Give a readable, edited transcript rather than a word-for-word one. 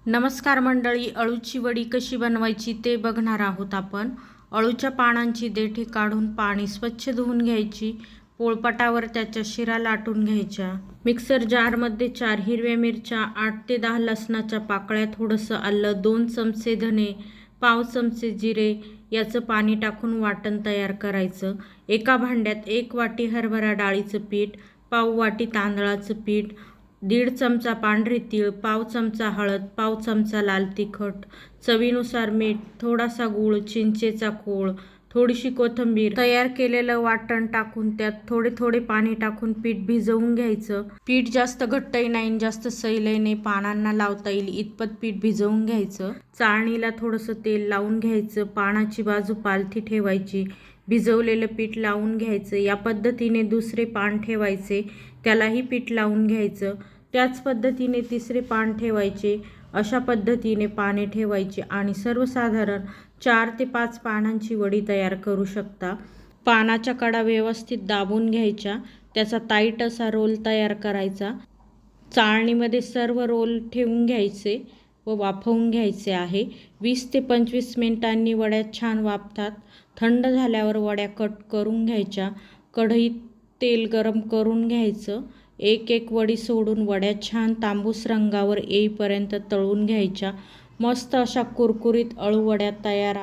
नमस्कार मंडळी, अळूची वडी कशी बनवायची ते बघणार आहोत आपण। अळूच्या पानांची देठी काढून पाणी स्वच्छ धुवून घ्यायची। पोळपाटावर त्याच्या शिरा लाटून घ्यायच्या। मिक्सर जारमध्ये 4 हिरव्या मिरच्या, 8 ते 10 लसणाच्या पाकळ्या, थोडंसं आलं, 2 चमचे धने, पाव चमचे जिरे याचं पाणी टाकून वाटण तयार करायचं। एका भांड्यात 1 वाटी हरभरा डाळीचं पीठ, पाव वाटी तांदळाचं पीठ, 1.5 चमचा पांढरे तीळ, पाव चमचा हळद, पाव चमचा लाल तिखट, चवीनुसार मीठ, थोडासा गूळ, चिंचेचा कोळ, थोडीशी कोथिंबीर, तयार केलेलं वाटण टाकून त्यात थोडे थोडे पाणी टाकून पीठ भिजवून घ्यायचं। पीठ जास्त घट्टही नाही जास्त सैलही नाही, पानांना लावता येईल इतपत पीठ भिजवून घ्यायचं। चाळणीला थोडंसं तेल लावून घ्यायचं, पानाची बाजू पालथी ठेवायची, भिजवलेलं पीठ लावून घ्यायचं। या पद्धतीने दुसरे पान ठेवायचे, त्यालाही पीठ लावून घ्यायचं। त्याच पद्धतीने तिसरे पान ठेवायचे। अशा पद्धतीने पाने ठेवायची आणि सर्वसाधारण 4 ते 5 पानांची वडी तयार करू शकता। पानाच्या कडा व्यवस्थित दाबून घ्यायच्या, त्याचा टाईट असा रोल तयार करायचा। चाळणीमध्ये सर्व रोल ठेवून घ्यायचे व वाफवून घ्यायचे आहे। 20 ते 25 मिनिटांनी वड्या छान वाफतात। थंड झाल्यावर वड्या कट करून घ्यायच्या। कढईत तेल गरम करून घ्यायचं। एक एक वडी सोडून वड्या छान तांबूस रंगावर येईपर्यंत तळून घ्यायच्या। मस्त अशा कुरकुरीत अळू वड्या तयार